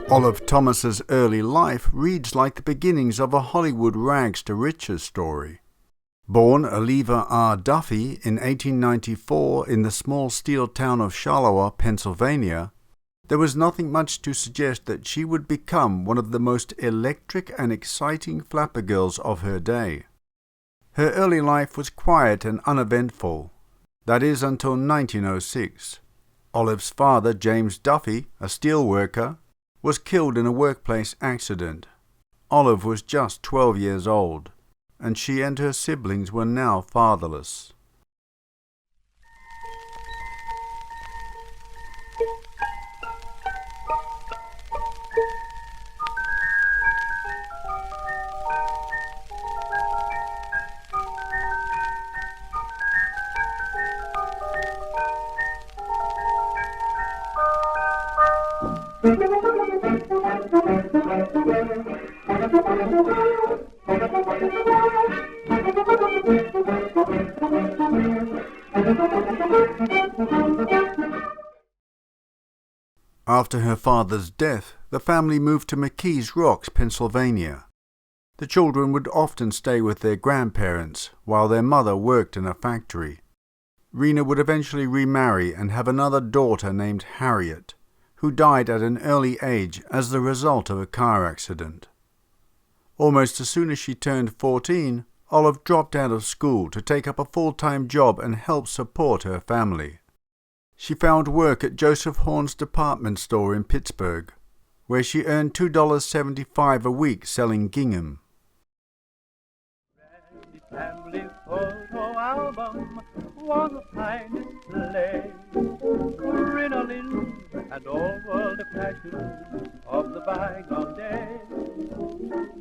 Olive Thomas's early life reads like the beginnings of a Hollywood rags-to-riches story. Born Oliva R. Duffy in 1894 in the small steel town of Charleroi, Pennsylvania, there was nothing much to suggest that she would become one of the most electric and exciting flapper girls of her day. Her early life was quiet and uneventful. That is until 1906. Olive's father, James Duffy, a steel worker, was killed in a workplace accident. Olive was just 12 years old, and she and her siblings were now fatherless. After her father's death, the family moved to McKees Rocks, Pennsylvania. The children would often stay with their grandparents while their mother worked in a factory. Rena would eventually remarry and have another daughter named Harriet, who died at an early age as the result of a car accident. Almost as soon as she turned 14, Olive dropped out of school to take up a full-time job and help support her family. She found work at Joseph Horne's department store in Pittsburgh, where she earned $2.75 a week selling gingham. Family photo album was a fine display. Crinoline and all world fashion of the bygone days.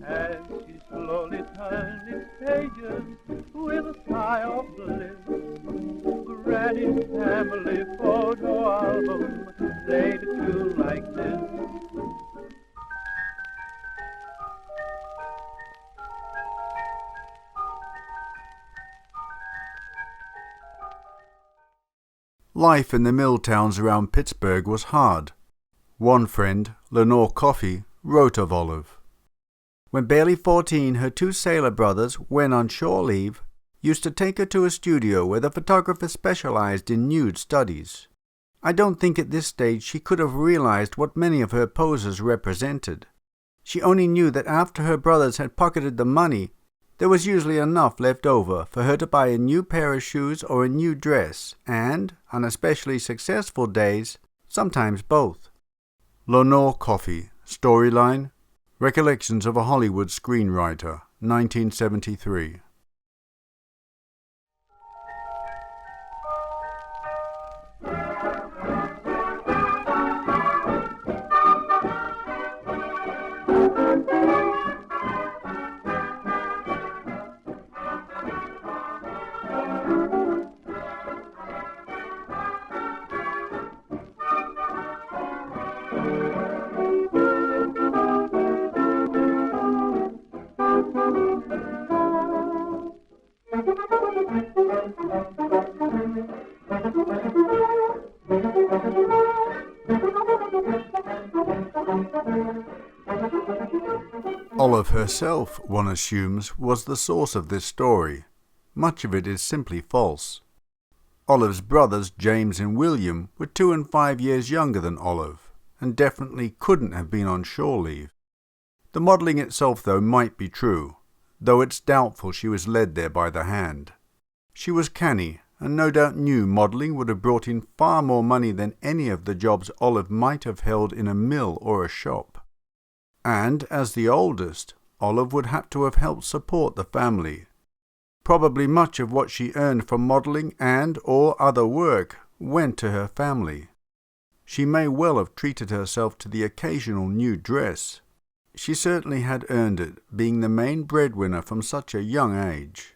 As she slowly turned its pages with a sigh of bliss, Granny's family photo album played a tune like this. Life in the mill towns around Pittsburgh was hard. One friend, Lenore Coffey, wrote of Olive. When barely 14, her two sailor brothers, when on shore leave, used to take her to a studio where the photographer specialized in nude studies. I don't think at this stage she could have realized what many of her poses represented. She only knew that after her brothers had pocketed the money, there was usually enough left over for her to buy a new pair of shoes or a new dress, and, on especially successful days, sometimes both. Lenore Coffey, storyline, Recollections of a Hollywood Screenwriter, 1973. Olive herself, one assumes, was the source of this story. Much of it is simply false. Olive's brothers, James and William, were 2 and 5 years younger than Olive, and definitely couldn't have been on shore leave. The modelling itself, though, might be true, though it's doubtful she was led there by the hand. She was canny, and no doubt knew modelling would have brought in far more money than any of the jobs Olive might have held in a mill or a shop. And, as the oldest, Olive would have to have helped support the family. Probably much of what she earned from modelling and or other work went to her family. She may well have treated herself to the occasional new dress. She certainly had earned it, being the main breadwinner from such a young age.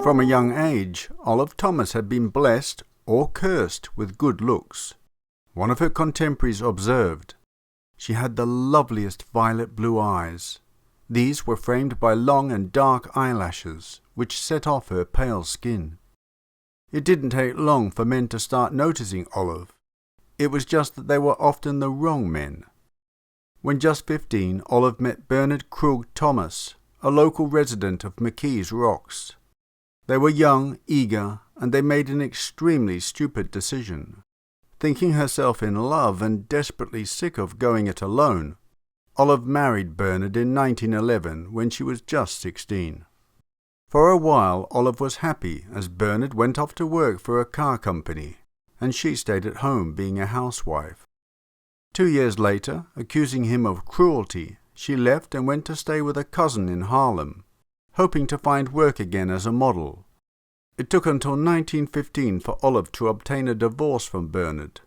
From a young age, Olive Thomas had been blessed or cursed with good looks. One of her contemporaries observed, "She had the loveliest violet blue eyes. These were framed by long and dark eyelashes, which set off her pale skin." It didn't take long for men to start noticing Olive. It was just that they were often the wrong men. When just 15, Olive met Bernard Krug Thomas, a local resident of McKees Rocks. They were young, eager, and they made an extremely stupid decision. Thinking herself in love and desperately sick of going it alone, Olive married Bernard in 1911 when she was just 16. For a while Olive was happy as Bernard went off to work for a car company, and she stayed at home being a housewife. 2 years later, accusing him of cruelty, she left and went to stay with a cousin in Harlem, hoping to find work again as a model. It took until 1915 for Olive to obtain a divorce from Bernard.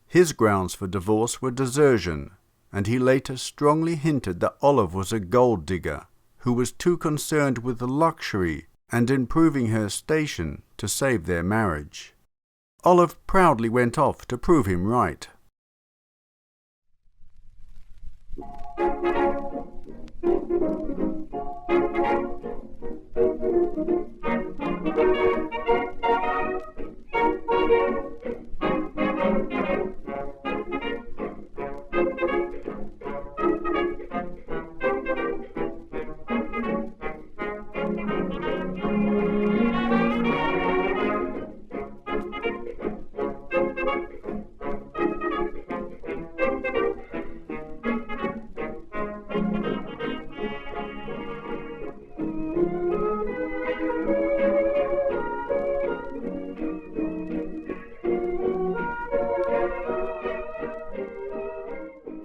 His grounds for divorce were desertion, and he later strongly hinted that Olive was a gold digger who was too concerned with luxury and improving her station to save their marriage. Olive proudly went off to prove him right.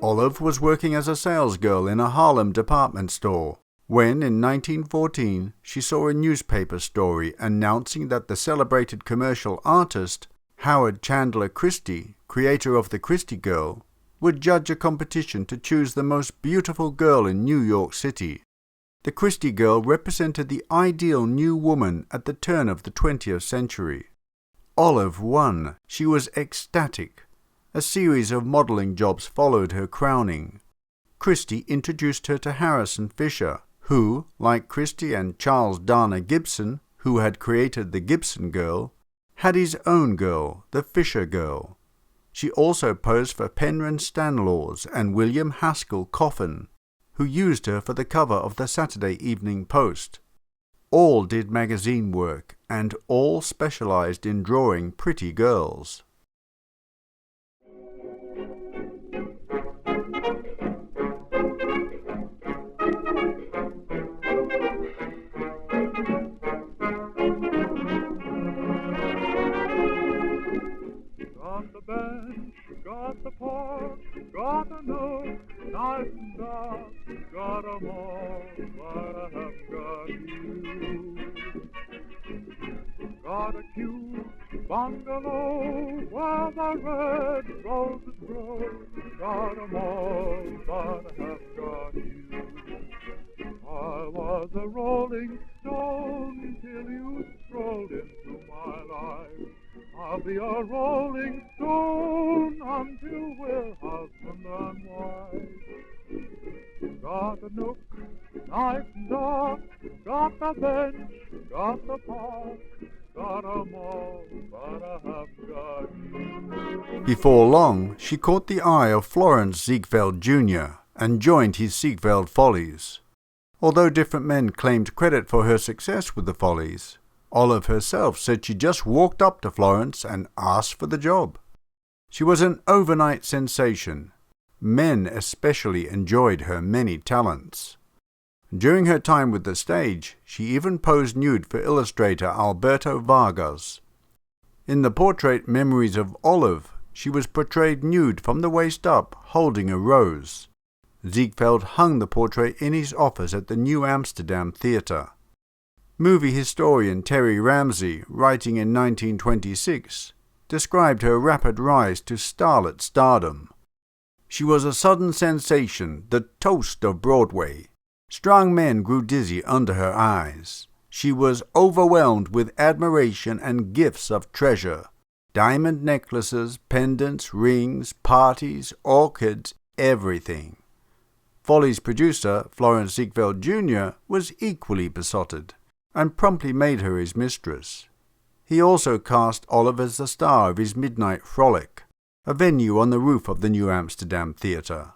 Olive was working as a salesgirl in a Harlem department store when, in 1914, she saw a newspaper story announcing that the celebrated commercial artist Howard Chandler Christy, creator of the Christy Girl, would judge a competition to choose the most beautiful girl in New York City. The Christy Girl represented the ideal new woman at the turn of the 20th century. Olive won. She was ecstatic. A series of modeling jobs followed her crowning. Christy introduced her to Harrison Fisher, who, like Christy and Charles Dana Gibson, who had created the Gibson Girl, had his own girl, the Fisher Girl. She also posed for Penryn Stanlaws and William Haskell Coffin, who used her for the cover of the Saturday Evening Post. All did magazine work, and all specialized in drawing pretty girls. Got the bench, got the park, got the nook, nice and dark, got 'em all, but I haven't got you. Got a cute bungalow where the red roses grow, got 'em all, but I haven't got you. I was a rolling stone till you strolled into my life. I'll be a rolling stone until we're husband and wife. Got a nook, nice and dark, got the bench, got the park, got 'em all, but I haven't got you. Before long, she caught the eye of Florence Ziegfeld Jr. and joined his Ziegfeld Follies. Although different men claimed credit for her success with the Follies, Olive herself said she just walked up to Florence and asked for the job. She was an overnight sensation. Men especially enjoyed her many talents. During her time with the stage, she even posed nude for illustrator Alberto Vargas. In the portrait Memories of Olive, she was portrayed nude from the waist up, holding a rose. Ziegfeld hung the portrait in his office at the New Amsterdam Theatre. Movie historian Terry Ramsey, writing in 1926, described her rapid rise to starlet stardom. She was a sudden sensation, the toast of Broadway. Strong men grew dizzy under her eyes. She was overwhelmed with admiration and gifts of treasure. Diamond necklaces, pendants, rings, parties, orchids, everything. Folly's producer, Florence Ziegfeld Jr., was equally besotted, and promptly made her his mistress. He also cast Olive as the star of his Midnight Frolic, a venue on the roof of the New Amsterdam Theatre.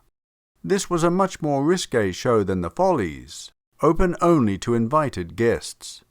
This was a much more risque show than the Follies, open only to invited guests.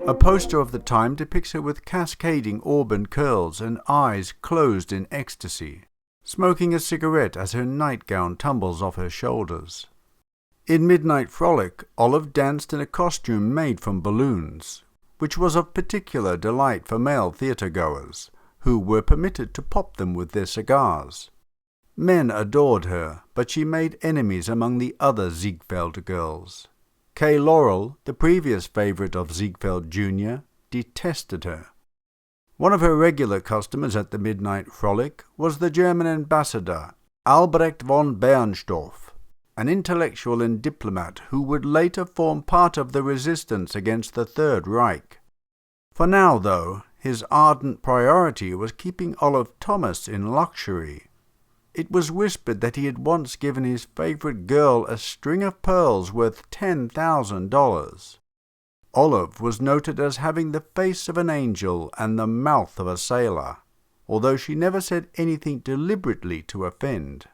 A poster of the time depicts her with cascading auburn curls and eyes closed in ecstasy, smoking a cigarette as her nightgown tumbles off her shoulders. In Midnight Frolic, Olive danced in a costume made from balloons, which was of particular delight for male theatre-goers, who were permitted to pop them with their cigars. Men adored her, but she made enemies among the other Ziegfeld girls. Kay Laurel, the previous favourite of Ziegfeld Jr., detested her. One of her regular customers at the Midnight Frolic was the German ambassador, Albrecht von Bernstorff, an intellectual and diplomat who would later form part of the resistance against the Third Reich. For now, though, his ardent priority was keeping Olive Thomas in luxury. It was whispered that he had once given his favourite girl a string of pearls worth $10,000. Olive was noted as having the face of an angel and the mouth of a sailor, although she never said anything deliberately to offend.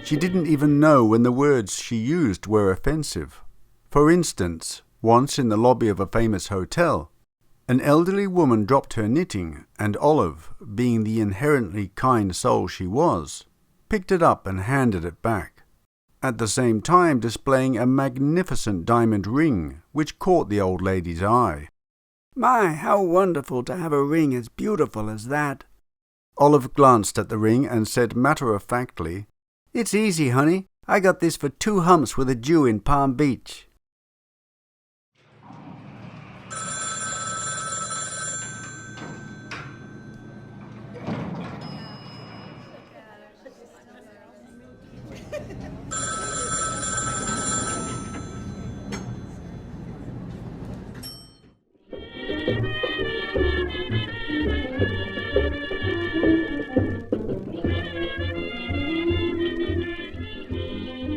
She didn't even know when the words she used were offensive. For instance, once in the lobby of a famous hotel, an elderly woman dropped her knitting, and Olive, being the inherently kind soul she was, picked it up and handed it back, at the same time displaying a magnificent diamond ring which caught the old lady's eye. "My, how wonderful to have a ring as beautiful as that!" Olive glanced at the ring and said matter-of-factly, "It's easy, honey. I got this for 2 humps with a Jew in Palm Beach."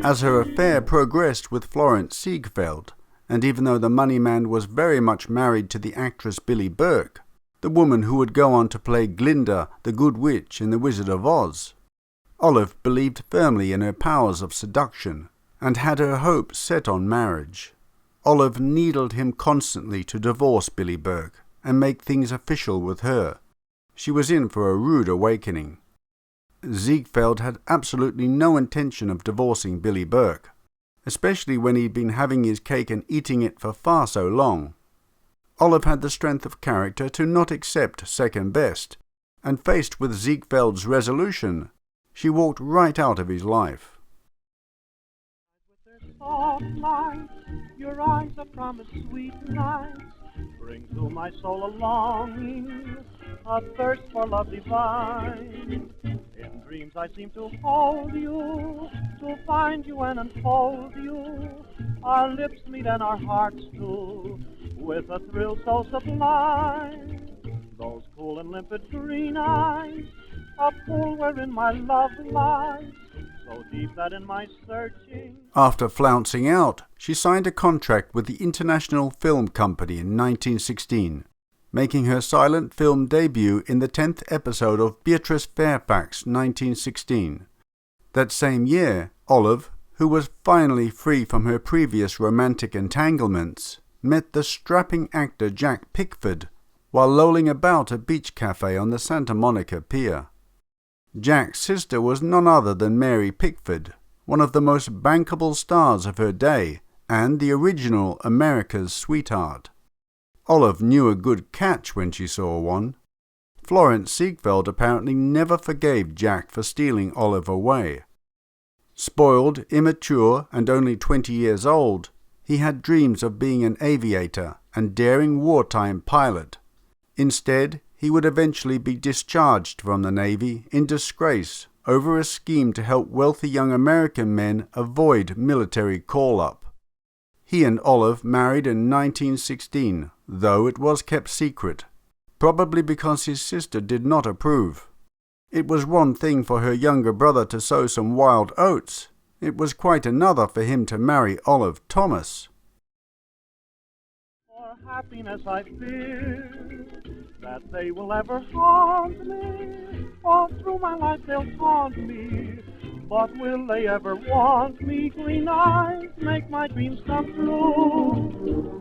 As her affair progressed with Florence Ziegfeld, and even though the money man was very much married to the actress Billie Burke, the woman who would go on to play Glinda, the Good Witch in The Wizard of Oz, Olive believed firmly in her powers of seduction, and had her hopes set on marriage. Olive needled him constantly to divorce Billie Burke, and make things official with her. She was in for a rude awakening. Ziegfeld had absolutely no intention of divorcing Billie Burke, especially when he'd been having his cake and eating it for far so long. Olive had the strength of character to not accept second best, and faced with Ziegfeld's resolution, she walked right out of his life. With their soft light, your eyes are promised sweet nights, bring to my soul a longing, a thirst for love divine. In dreams I seem to hold you, to find you and unfold you. Our lips meet and our hearts do, with a thrill so sublime. Those cool and limpid green eyes, a pool wherein my love lies, so deep that in my searching... After flouncing out, she signed a contract with the International Film Company in 1916, making her silent film debut in the 10th episode of Beatrice Fairfax, 1916. That same year, Olive, who was finally free from her previous romantic entanglements, met the strapping actor Jack Pickford while lolling about a beach cafe on the Santa Monica Pier. Jack's sister was none other than Mary Pickford, one of the most bankable stars of her day and the original America's sweetheart. Olive knew a good catch when she saw one. Florence Ziegfeld apparently never forgave Jack for stealing Olive away. Spoiled, immature, and only 20 years old, he had dreams of being an aviator and daring wartime pilot. Instead, he would eventually be discharged from the Navy in disgrace over a scheme to help wealthy young American men avoid military call-up. He and Olive married in 1916, though it was kept secret, probably because his sister did not approve. It was one thing for her younger brother to sow some wild oats. It was quite another for him to marry Olive Thomas. For happiness I fear that they will ever haunt me. All through my life they'll taunt me. But will they ever want me? Green eyes make my dreams come true.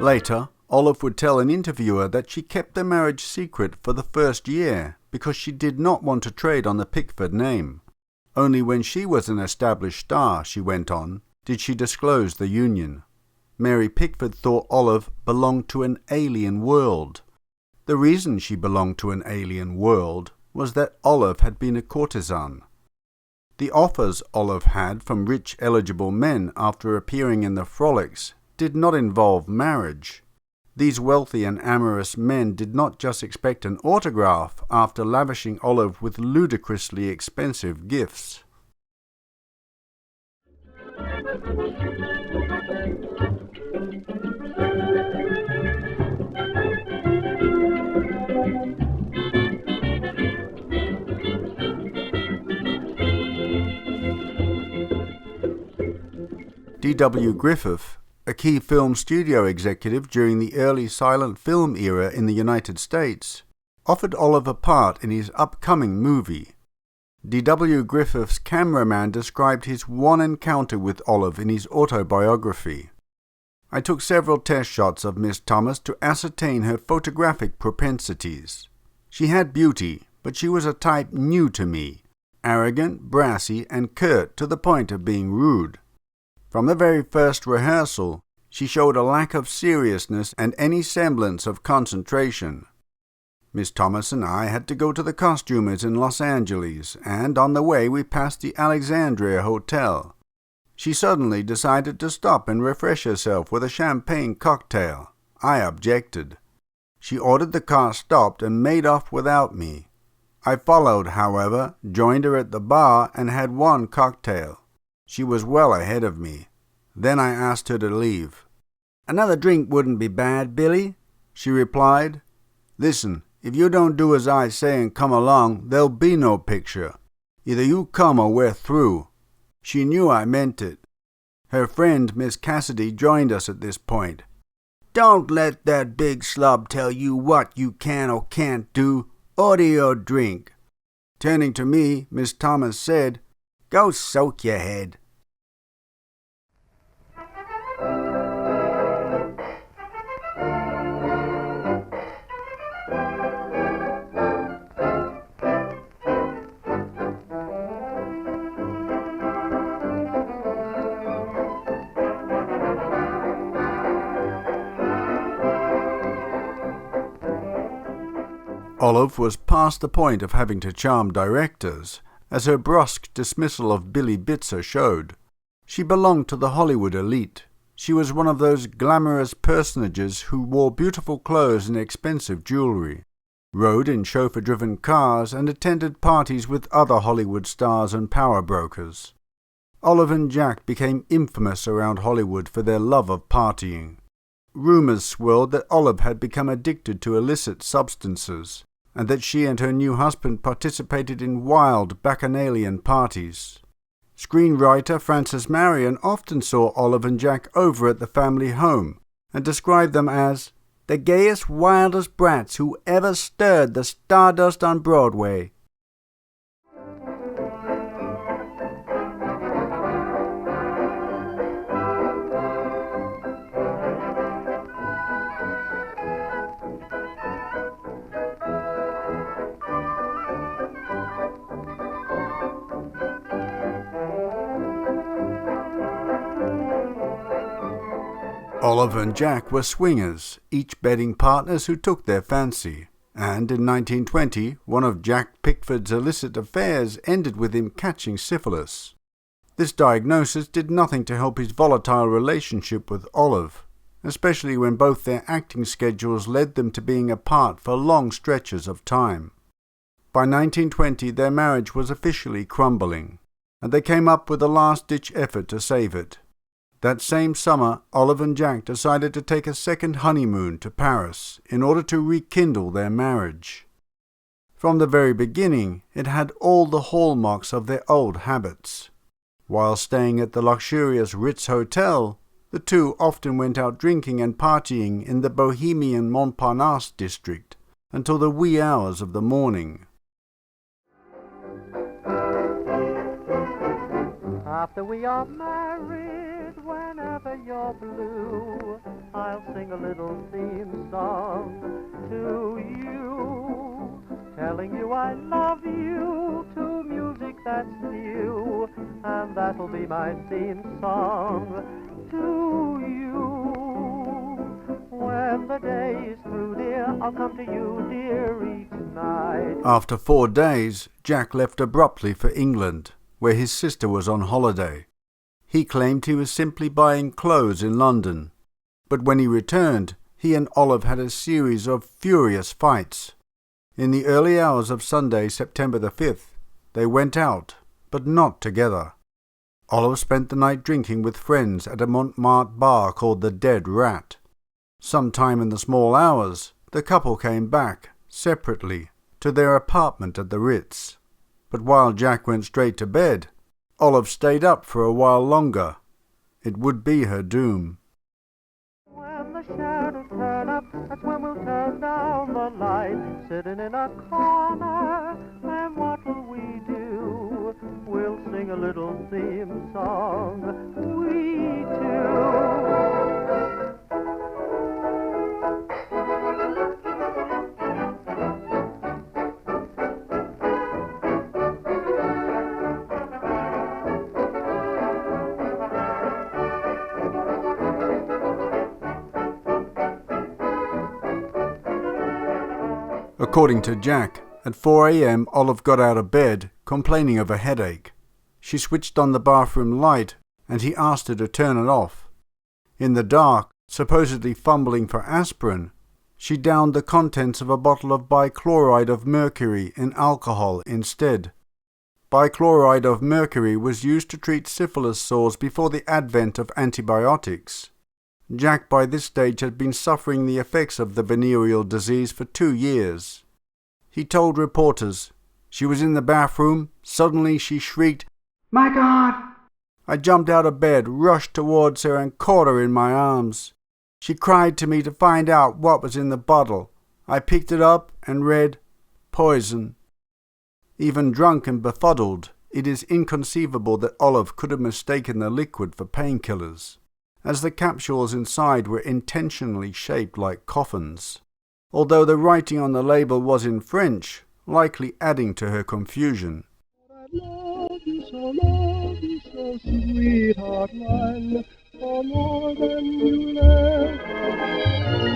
Later, Olive would tell an interviewer that she kept the marriage secret for the first year because she did not want to trade on the Pickford name. Only when she was an established star, she went on, did she disclose the union. Mary Pickford thought Olive belonged to an alien world. The reason she belonged to an alien world was that Olive had been a courtesan. The offers Olive had from rich eligible men after appearing in the Frolics did not involve marriage. These wealthy and amorous men did not just expect an autograph after lavishing Olive with ludicrously expensive gifts. D.W. Griffith, a key film studio executive during the early silent film era in the United States, offered Olive a part in his upcoming movie. D.W. Griffith's cameraman described his one encounter with Olive in his autobiography. I took several test shots of Miss Thomas to ascertain her photographic propensities. She had beauty, but she was a type new to me, arrogant, brassy, and curt to the point of being rude. From the very first rehearsal, she showed a lack of seriousness and any semblance of concentration. Miss Thomas and I had to go to the costumers in Los Angeles, and on the way we passed the Alexandria Hotel. She suddenly decided to stop and refresh herself with a champagne cocktail. I objected. She ordered the car stopped and made off without me. I followed, however, joined her at the bar, and had one cocktail. She was well ahead of me. Then I asked her to leave. "Another drink wouldn't be bad, Billy," she replied. Listen, if you don't do as I say and come along, there'll be no picture. Either you come or we're through." She knew I meant it. Her friend, Miss Cassidy, joined us at this point. "Don't let that big slub tell you what you can or can't do. Order your drink." Turning to me, Miss Thomas said, "Go soak your head." Olive was past the point of having to charm directors, as her brusque dismissal of Billy Bitzer showed. She belonged to the Hollywood elite. She was one of those glamorous personages who wore beautiful clothes and expensive jewelry, rode in chauffeur-driven cars, and attended parties with other Hollywood stars and power brokers. Olive and Jack became infamous around Hollywood for their love of partying. Rumors swirled that Olive had become addicted to illicit substances, and that she and her new husband participated in wild bacchanalian parties. Screenwriter Frances Marion often saw Olive and Jack over at the family home, and described them as the gayest, wildest brats who ever stirred the stardust on Broadway. Olive and Jack were swingers, each bedding partners who took their fancy, and in 1920 one of Jack Pickford's illicit affairs ended with him catching syphilis. This diagnosis did nothing to help his volatile relationship with Olive, especially when both their acting schedules led them to being apart for long stretches of time. By 1920 their marriage was officially crumbling, and they came up with a last-ditch effort to save it. That same summer, Olive and Jack decided to take a second honeymoon to Paris in order to rekindle their marriage. From the very beginning, it had all the hallmarks of their old habits. While staying at the luxurious Ritz Hotel, the two often went out drinking and partying in the bohemian Montparnasse district until the wee hours of the morning. After we are married, whenever you're blue, I'll sing a little theme song to you, telling you I love you to music that's new, and that'll be my theme song to you. When the day is through, dear, I'll come to you, dear, each night. After 4 days, Jack left abruptly for England, where his sister was on holiday. He claimed he was simply buying clothes in London, but when he returned, he and Olive had a series of furious fights. In the early hours of Sunday, September the 5th, they went out, but not together. Olive spent the night drinking with friends at a Montmartre bar called the Dead Rat. Sometime in the small hours, the couple came back, separately, to their apartment at the Ritz. But while Jack went straight to bed, Olive stayed up for a while longer. It would be her doom. When the shadows turn up, that's when we'll turn down the light. Sitting in a corner, and what will we do? We'll sing a little theme song, we two. According to Jack, at 4 a.m. Olive got out of bed, complaining of a headache. She switched on the bathroom light, and he asked her to turn it off. In the dark, supposedly fumbling for aspirin, she downed the contents of a bottle of bichloride of mercury in alcohol instead. Bichloride of mercury was used to treat syphilis sores before the advent of antibiotics. Jack by this stage had been suffering the effects of the venereal disease for 2 years. He told reporters, "She was in the bathroom. Suddenly she shrieked, 'My God!' I jumped out of bed, rushed towards her and caught her in my arms. She cried to me to find out what was in the bottle. I picked it up and read, 'Poison.'" Even drunk and befuddled, it is inconceivable that Olive could have mistaken the liquid for painkillers, as the capsules inside were intentionally shaped like coffins, although the writing on the label was in French, likely adding to her confusion. Love you so, sweetheart mine, for more than you'll ever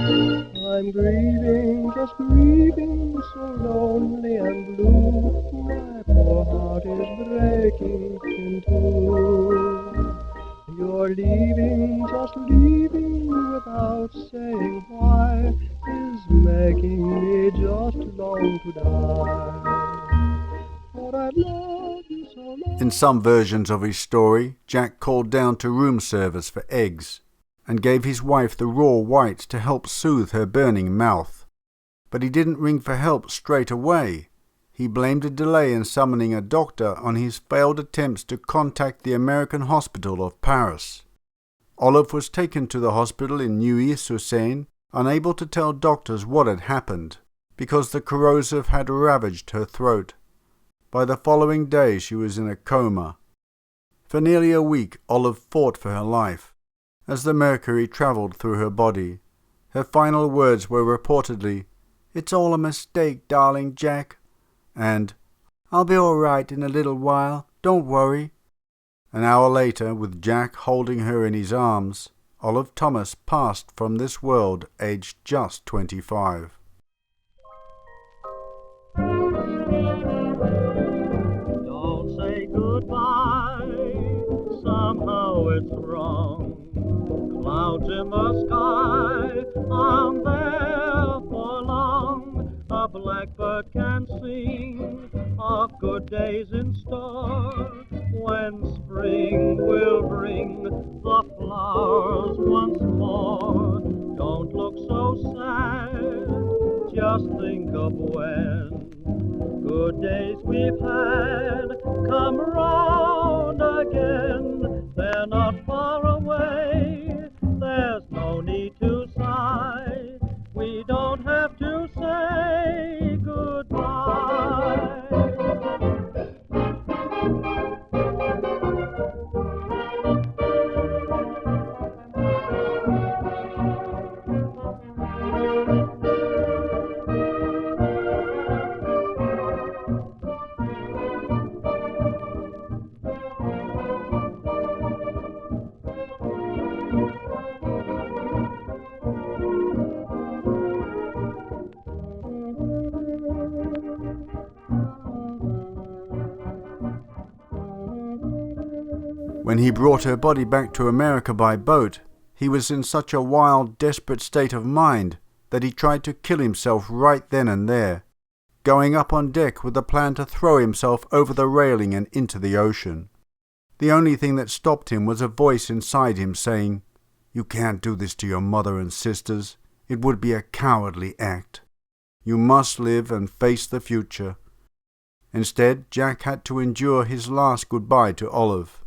know. I'm grieving, just grieving, so lonely and blue. My poor heart is breaking in two. You're leaving, just leaving, without saying why, is making me just long to die. For I love you so much. In some versions of his story, Jack called down to room service for eggs and gave his wife the raw whites to help soothe her burning mouth. But he didn't ring for help straight away. He blamed a delay in summoning a doctor on his failed attempts to contact the American Hospital of Paris. Olive was taken to the hospital in Neuilly-sur-Seine, unable to tell doctors what had happened, because the corrosive had ravaged her throat. By the following day she was in a coma. For nearly a week Olive fought for her life. As the mercury travelled through her body, her final words were reportedly, "It's all a mistake, darling Jack," and "I'll be all right in a little while, don't worry." An hour later, with Jack holding her in his arms, Olive Thomas passed from this world aged just 25. Don't say goodbye, somehow it's wrong. Clouds in the sky, I'm there for long. A blackbird can sing of good days in store, when spring will bring the flowers once more. Don't look so sad, just think of when good days we've had come round again. They're not far away, there's no need to sigh. We don't have to say goodbye. When he brought her body back to America by boat, he was in such a wild, desperate state of mind that he tried to kill himself right then and there, going up on deck with the plan to throw himself over the railing and into the ocean. The only thing that stopped him was a voice inside him saying, "You can't do this to your mother and sisters. It would be a cowardly act. You must live and face the future." Instead, Jack had to endure his last goodbye to Olive.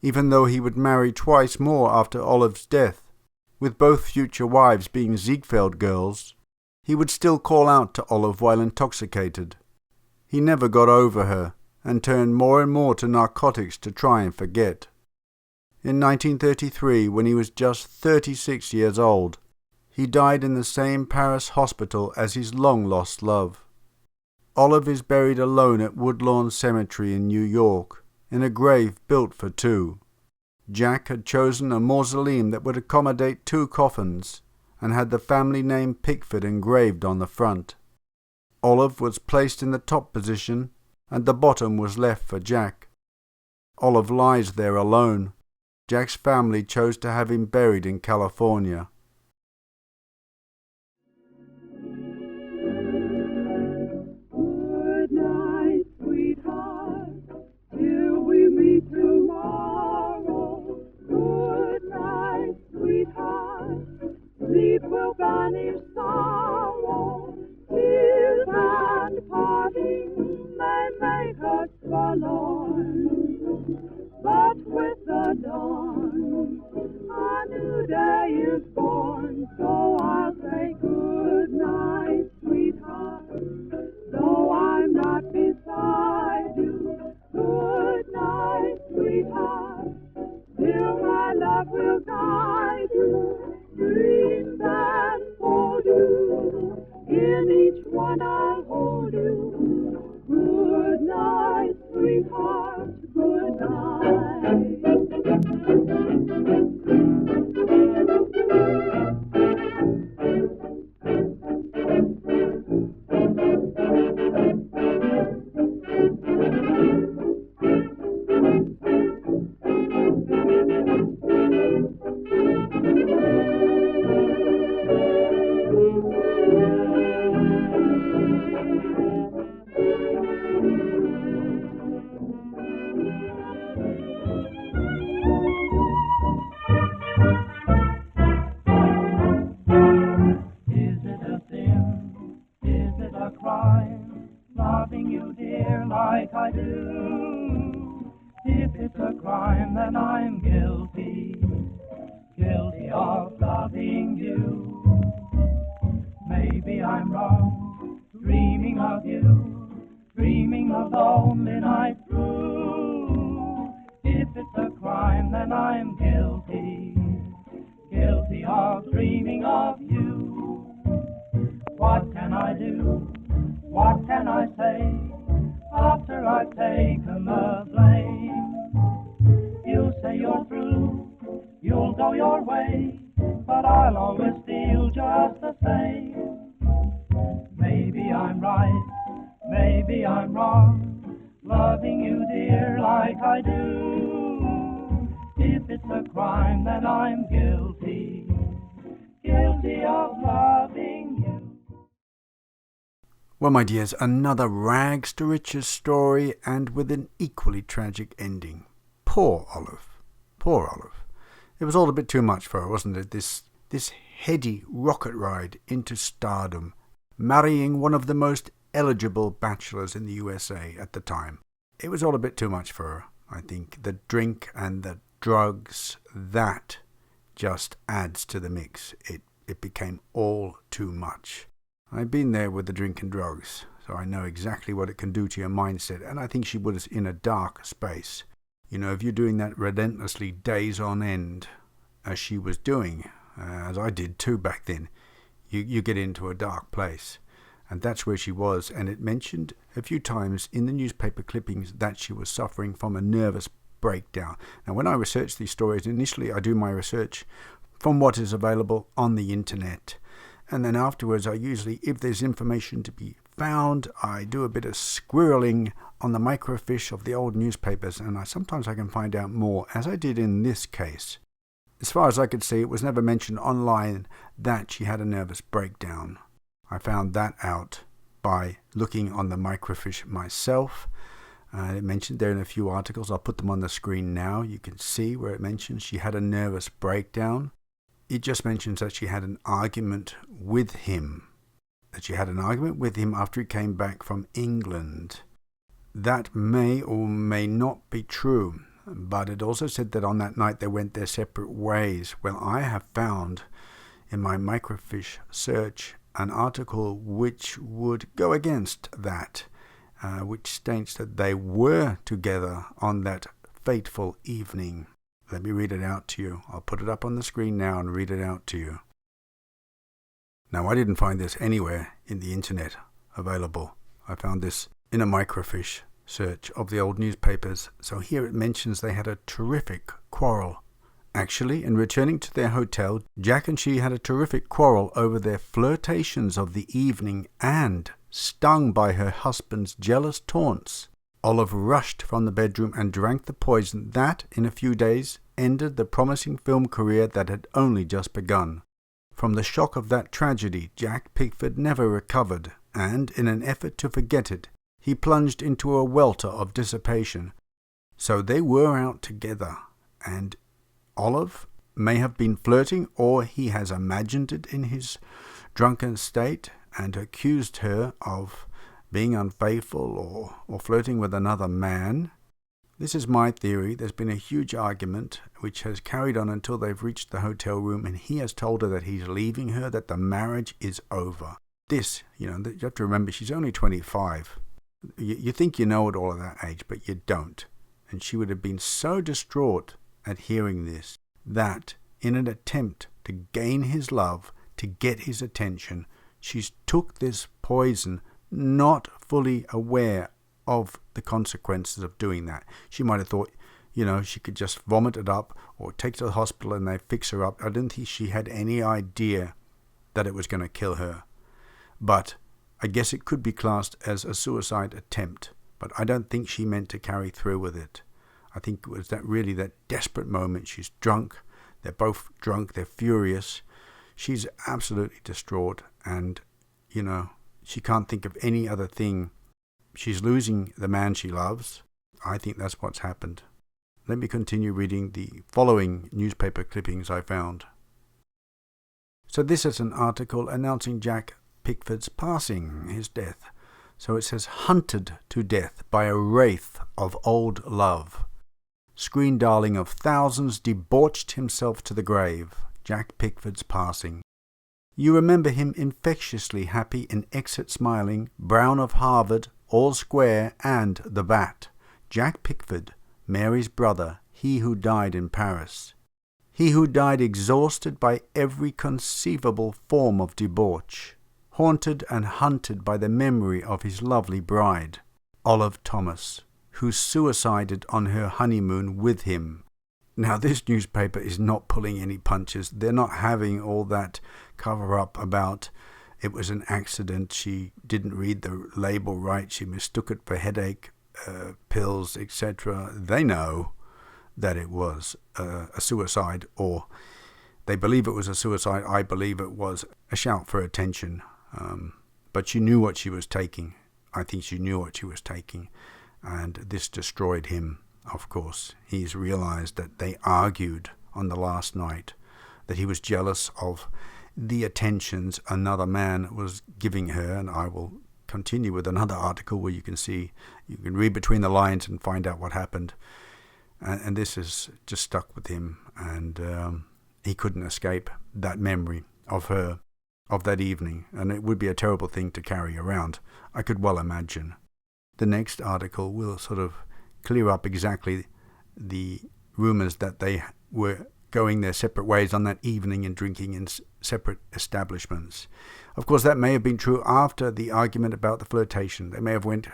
Even though he would marry twice more after Olive's death, with both future wives being Ziegfeld girls, he would still call out to Olive while intoxicated. He never got over her, and turned more and more to narcotics to try and forget. In 1933, when he was just 36 years old, he died in the same Paris hospital as his long-lost love. Olive is buried alone at Woodlawn Cemetery in New York, in a grave built for two. Jack had chosen a mausoleum that would accommodate 2 coffins, and had the family name Pickford engraved on the front. Olive was placed in the top position, and the bottom was left for Jack. Olive lies there alone. Jack's family chose to have him buried in California. Good night, sweetheart, till we meet tomorrow. Good night, sweetheart. a crime, loving you, dear, like I do? If it's a crime, then I'm guilty, guilty of loving you. Maybe I'm wrong, dreaming of you, dreaming of lonely nights through. If it's a crime, then I'm guilty, guilty of dreaming of you. What can I do? What can I say after I've taken the blame? You say you're through, you'll go your way, but I'll always feel just the same. Maybe I'm right, maybe I'm wrong, loving you, dear, like I do. If it's a crime, then I'm guilty, guilty of loving you. Well, my dears, another rags to riches story, and with an equally tragic ending. Poor Olive. Poor Olive. It was all a bit too much for her, wasn't it? This heady rocket ride into stardom, marrying one of the most eligible bachelors in the USA at the time. It was all a bit too much for her, I think. The drink and the drugs, that just adds to the mix. It became all too much. I've been there with the drink and drugs, so I know exactly what it can do to your mindset, and I think she was in a dark space. You know, if you're doing that relentlessly days on end, as she was doing, as I did too back then, you get into a dark place. And that's where she was, and it mentioned a few times in the newspaper clippings that she was suffering from a nervous breakdown. Now, when I research these stories, initially I do my research from what is available on the internet. And then afterwards, I usually, if there's information to be found, I do a bit of squirreling on the microfiche of the old newspapers, and sometimes I can find out more, as I did in this case. As far as I could see, it was never mentioned online that she had a nervous breakdown. I found that out by looking on the microfiche myself. It mentioned there in a few articles. I'll put them on the screen now. You can see where it mentions she had a nervous breakdown. It just mentions that she had an argument with him. After he came back from England. That may or may not be true, but it also said that on that night they went their separate ways. Well, I have found in my microfiche search an article which would go against that, which states that they were together on that fateful evening. Let me read it out to you. I'll put it up on the screen now and read it out to you. Now, I didn't find this anywhere in the internet available. I found this in a microfiche search of the old newspapers. So here it mentions they had a terrific quarrel. Actually, in returning to their hotel, Jack and she had a terrific quarrel over their flirtations of the evening, and, stung by her husband's jealous taunts, Olive rushed from the bedroom and drank the poison that, in a few days, ended the promising film career that had only just begun. From the shock of that tragedy, Jack Pickford never recovered, and, in an effort to forget it, he plunged into a welter of dissipation. So they were out together, and Olive may have been flirting, or he has imagined it in his drunken state, and accused her of being unfaithful or flirting with another man. This is my theory. There's been a huge argument which has carried on until they've reached the hotel room, and he has told her that he's leaving her, that the marriage is over. This, you have to remember, she's only 25. You think you know it all at that age, but you don't. And she would have been so distraught at hearing this that, in an attempt to gain his love, to get his attention, she's took this poison, not fully aware of the consequences of doing that. She might have thought, she could just vomit it up or take it to the hospital and they fix her up. I don't think she had any idea that it was going to kill her. But I guess it could be classed as a suicide attempt. But I don't think she meant to carry through with it. I think it was that desperate moment. She's drunk. They're both drunk. They're furious. She's absolutely distraught. And, she can't think of any other thing. She's losing the man she loves. I think that's what's happened. Let me continue reading the following newspaper clippings I found. So this is an article announcing Jack Pickford's passing, his death. So it says, hunted to death by a wraith of old love. Screen darling of thousands, debauched himself to the grave. Jack Pickford's passing. You remember him infectiously happy in Exit Smiling, Brown of Harvard, All Square, and The Bat. Jack Pickford, Mary's brother, he who died in Paris. He who died exhausted by every conceivable form of debauch, haunted and hunted by the memory of his lovely bride, Olive Thomas, who suicided on her honeymoon with him. Now, this newspaper is not pulling any punches. They're not having all that cover-up about it was an accident, she didn't read the label right, she mistook it for headache pills, etc. They know that it was a suicide, or they believe it was a suicide. I believe it was a shout for attention. But she knew what she was taking. I think she knew what she was taking. And this destroyed him, of course. He's realized that they argued on the last night, that he was jealous of the attentions another man was giving her. And I will continue with another article where you can read between the lines and find out what happened. And this has just stuck with him. And he couldn't escape that memory of her, of that evening. And it would be a terrible thing to carry around, I could well imagine. The next article will sort of clear up exactly the rumors that they were going their separate ways on that evening and drinking in separate establishments. Of course, that may have been true after the argument about the flirtation. They may have went,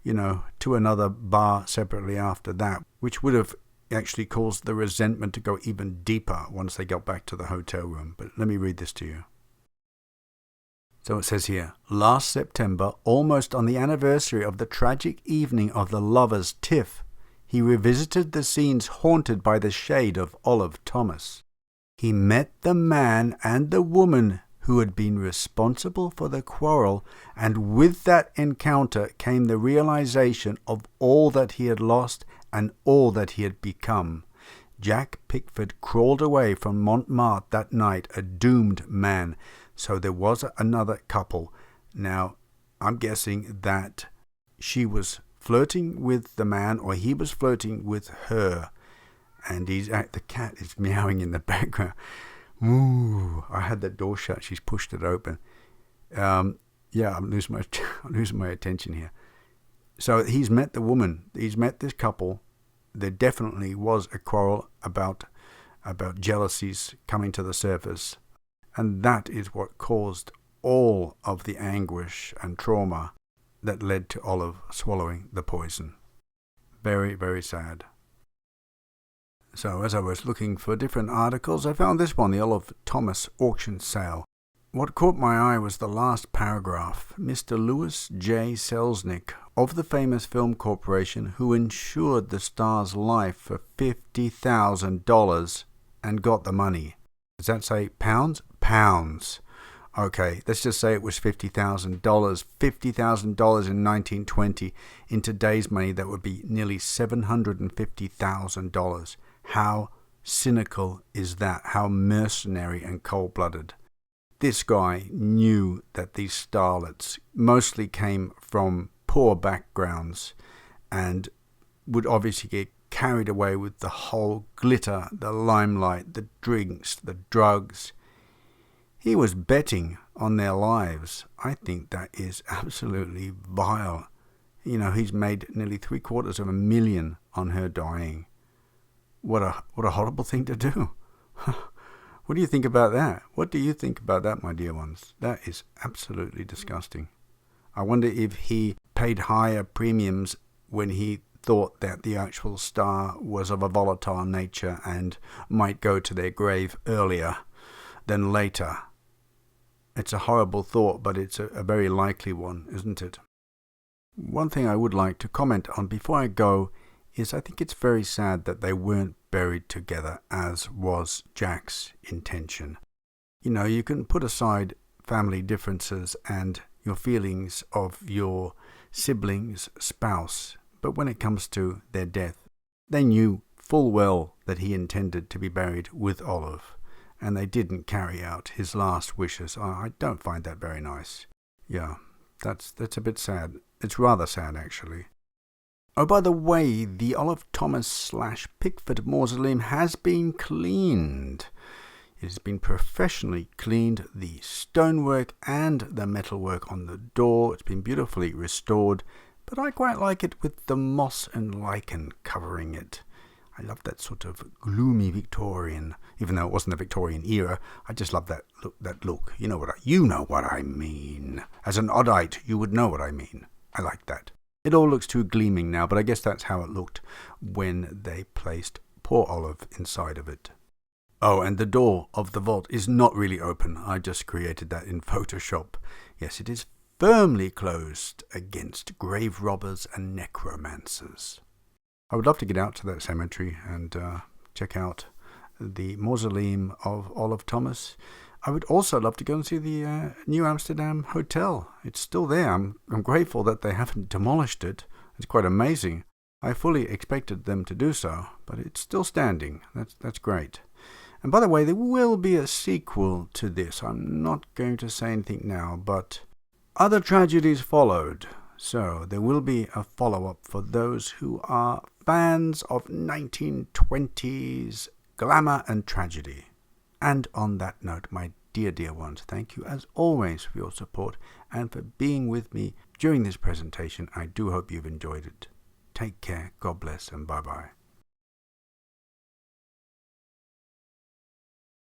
to another bar separately after that, which would have actually caused the resentment to go even deeper once they got back to the hotel room. But let me read this to you. So it says here, last September, almost on the anniversary of the tragic evening of the lovers' tiff, he revisited the scenes haunted by the shade of Olive Thomas. He met the man and the woman who had been responsible for the quarrel, and with that encounter came the realization of all that he had lost and all that he had become. Jack Pickford crawled away from Montmartre that night a doomed man. So there was another couple. Now, I'm guessing that she was flirting with the man, or he was flirting with her. And the cat is meowing in the background. Ooh, I had that door shut. She's pushed it open. I'm losing my attention here. So he's met the woman. He's met this couple. There definitely was a quarrel about jealousies coming to the surface. And that is what caused all of the anguish and trauma that led to Olive swallowing the poison. Very, very sad. So as I was looking for different articles, I found this one, the Olive Thomas auction sale. What caught my eye was the last paragraph. Mr. Louis J. Selznick of the famous film corporation, who insured the star's life for $50,000 and got the money. Does that say pounds? Pounds. Okay, let's just say it was $50,000. $50,000 in 1920. In today's money, that would be nearly $750,000. How cynical is that? How mercenary and cold-blooded. This guy knew that these starlets mostly came from poor backgrounds and would obviously get carried away with the whole glitter, the limelight, the drinks, the drugs. He was betting on their lives. I think that is absolutely vile. He's made nearly $750,000 on her dying. What a horrible thing to do. What do you think about that? What do you think about that, my dear ones? That is absolutely disgusting. I wonder if he paid higher premiums when he thought that the actual star was of a volatile nature and might go to their grave earlier than later. It's a horrible thought, but it's a very likely one, isn't it? One thing I would like to comment on before I go is I think it's very sad that they weren't buried together, as was Jack's intention. You can put aside family differences and your feelings of your sibling's spouse, but when it comes to their death, they knew full well that he intended to be buried with Olive, and they didn't carry out his last wishes. I don't find that very nice. Yeah, that's a bit sad. It's rather sad, actually. Oh, by the way, the Olive Thomas / Pickford mausoleum has been cleaned. It has been professionally cleaned, the stonework and the metalwork on the door. It's been beautifully restored, but I quite like it with the moss and lichen covering it. I love that sort of gloomy Victorian, even though it wasn't the Victorian era. I just love that look. You know what I mean. As an oddite, you would know what I mean. I like that. It all looks too gleaming now, but I guess that's how it looked when they placed poor Olive inside of it. Oh, and the door of the vault is not really open. I just created that in Photoshop. Yes, it is firmly closed against grave robbers and necromancers. I would love to get out to that cemetery and check out the mausoleum of Olive Thomas. I would also love to go and see the New Amsterdam Hotel. It's still there. I'm grateful that they haven't demolished it. It's quite amazing. I fully expected them to do so, but it's still standing. That's great. And by the way, there will be a sequel to this. I'm not going to say anything now, but other tragedies followed. So there will be a follow-up for those who are fans of 1920s glamour and tragedy. And on that note, my dear ones, thank you as always for your support and for being with me during this presentation. I do hope you've enjoyed it. Take care, God bless, and bye-bye.